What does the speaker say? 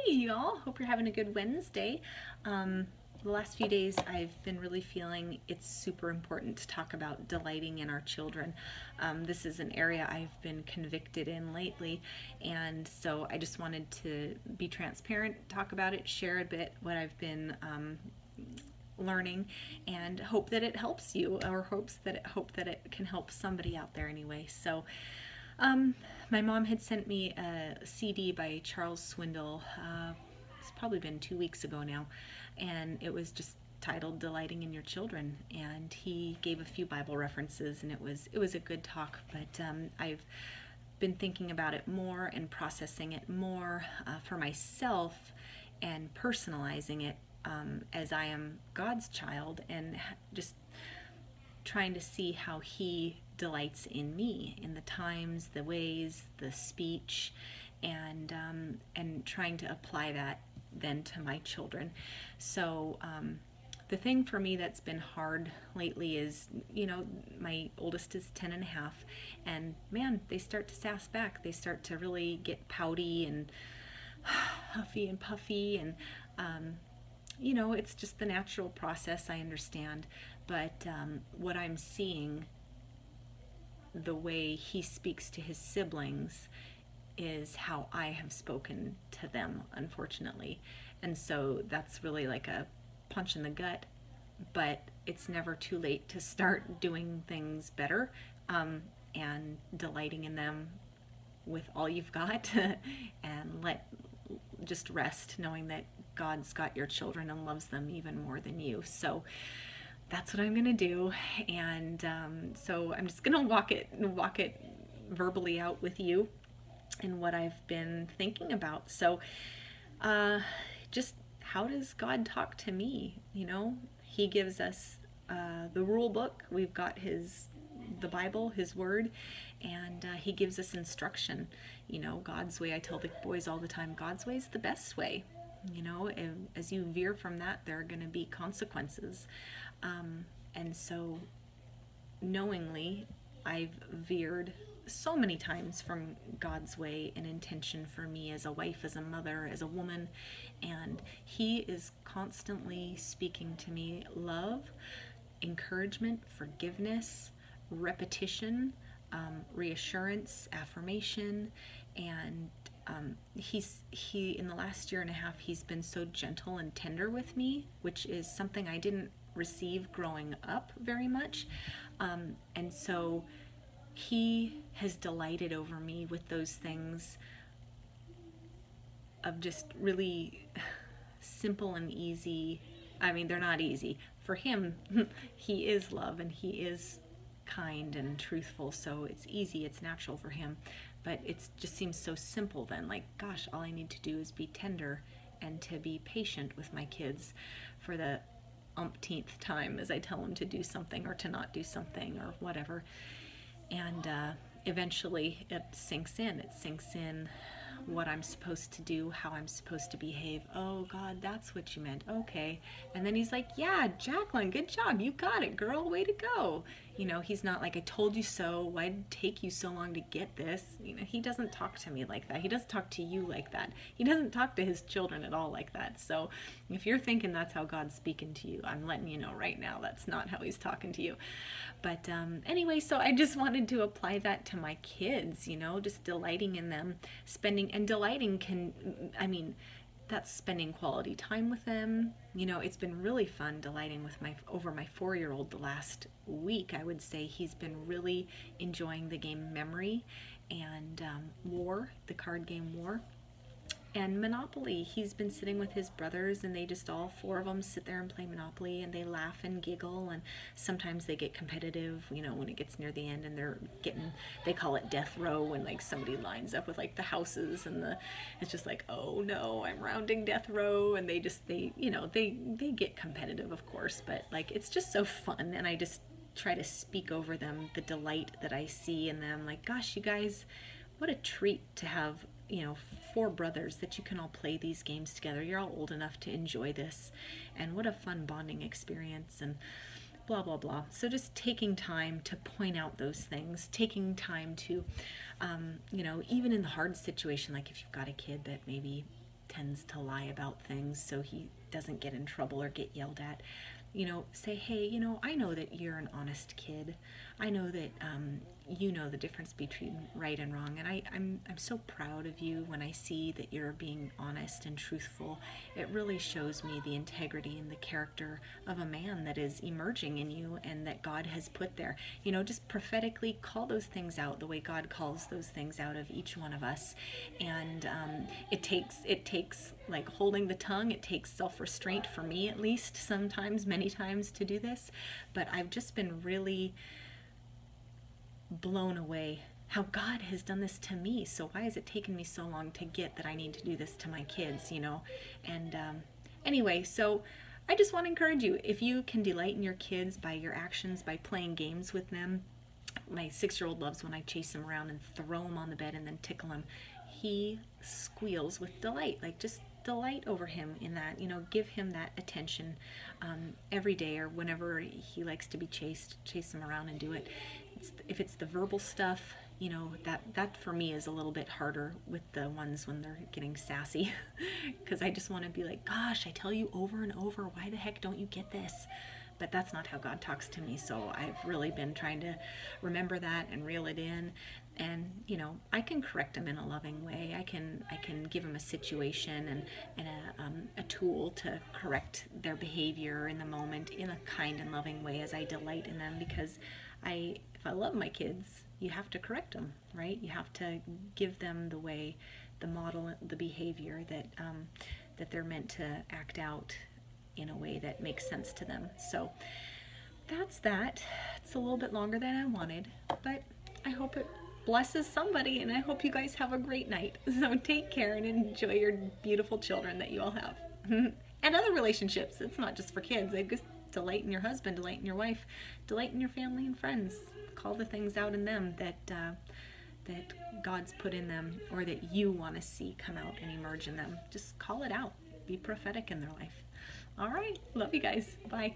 y'all. Hope you're having a good Wednesday. The last few days I've been really feeling it's super important to talk about delighting in our children. This is an area I've been convicted in lately, and so I just wanted to be transparent, talk about it, share a bit what I've been learning, and hope that it helps you, or hope that it can help somebody out there anyway. So my mom had sent me a CD by Charles Swindoll. It's probably been 2 weeks ago now, and it was just titled "Delighting in Your Children." And he gave a few Bible references, and it was a good talk. But I've been thinking about it more and processing it more for myself, and personalizing it as I am God's child, and just trying to see how he delights in me, in the times, the ways, the speech, and trying to apply that then to my children. So the thing for me that's been hard lately is, my oldest is 10 and a half, and man, they start to sass back. They start to really get pouty and huffy and puffy, and it's just the natural process, I understand. But what I'm seeing, the way he speaks to his siblings, is how I have spoken to them, unfortunately. And so that's really like a punch in the gut, but it's never too late to start doing things better, and delighting in them with all you've got and just rest knowing that God's got your children and loves them even more than you. So that's what I'm gonna do, and so I'm just gonna walk it verbally out with you and what I've been thinking about. So just how does God talk to me? He gives us the rule book. We've got the Bible, his word, and he gives us instruction. God's way, I tell the boys all the time, God's way is the best way. As you veer from that, there are going to be consequences. And so knowingly, I've veered so many times from God's way and intention for me as a wife, as a mother, as a woman, and he is constantly speaking to me love, encouragement, forgiveness, repetition, reassurance, affirmation, and he in the last year and a half, he's been so gentle and tender with me, which is something I didn't receive growing up very much. And so he has delighted over me with those things of just really simple and easy. I mean, they're not easy. For him, he is love, and he is kind and truthful, so it's easy, it's natural for him. But it just seems so simple then, like, gosh, all I need to do is be tender and to be patient with my kids for the umpteenth time as I tell them to do something or to not do something or whatever. And eventually it sinks in. It sinks in what I'm supposed to do, how I'm supposed to behave. Oh, God, that's what you meant. Okay. And then he's like, yeah, Jacqueline, good job. You got it, girl. Way to go. He's not like, I told you so. Why did it take you so long to get this? He doesn't talk to me like that. He doesn't talk to you like that. He doesn't talk to his children at all like that. So if you're thinking that's how God's speaking to you, I'm letting you know right now that's not how he's talking to you. But anyway, so I just wanted to apply that to my kids, just delighting in them, and delighting that's spending quality time with them. It's been really fun delighting with over my 4-year-old the last week. I would say he's been really enjoying the game Memory and War, the card game War. And Monopoly. He's been sitting with his brothers, and they just, all 4 of them, sit there and play Monopoly, and they laugh and giggle, and sometimes they get competitive, when it gets near the end, and they call it death row, when like somebody lines up with like the houses, and it's just like, oh no, I'm rounding death row, and they get competitive, of course, but like, it's just so fun, and I just try to speak over them the delight that I see in them, like, gosh, you guys, what a treat to have 4 brothers that you can all play these games together. You're all old enough to enjoy this, and what a fun bonding experience, and blah blah blah. So just taking time to point out those things, taking time to even in the hard situation, like if you've got a kid that maybe tends to lie about things so he doesn't get in trouble or get yelled at. You know, say, hey, you know, I know that you're an honest kid. I know that you know the difference between right and wrong, and I'm so proud of you when I see that you're being honest and truthful. It really shows me the integrity and the character of a man that is emerging in you and that God has put there. You know, just prophetically call those things out the way God calls those things out of each one of us. And it takes like holding the tongue. It takes self-restraint, for me at least, sometimes, many times, to do this. But I've just been really blown away how God has done this to me. So why has it taken me so long to get that I need to do this to my kids, you know? And anyway, so I just want to encourage you, if you can delight in your kids by your actions, by playing games with them. My 6-year-old loves when I chase him around and throw him on the bed and then tickle him. He squeals with delight. Like, just delight over him in that, you know, give him that attention every day, or whenever he likes to be chased, chase him around and do it. If it's the verbal stuff, you know, that for me is a little bit harder with the ones when they're getting sassy, because I just want to be like, gosh, I tell you over and over, why the heck don't you get this? But that's not how God talks to me, so I've really been trying to remember that and reel it in. And, you know, I can correct them in a loving way. I can give them a situation and a tool to correct their behavior in the moment in a kind and loving way as I delight in them, because if I love my kids, you have to correct them, right? You have to give them the way, the model, the behavior that they're meant to act out in a way that makes sense to them. So that's that. It's a little bit longer than I wanted, but I hope it blesses somebody, and I hope you guys have a great night. So take care and enjoy your beautiful children that you all have. And other relationships. It's not just for kids. I just delight in your husband, delight in your wife, delight in your family and friends. Call the things out in them that God's put in them, or that you want to see come out and emerge in them. Just call it out. Be prophetic in their life. All right. Love you guys. Bye.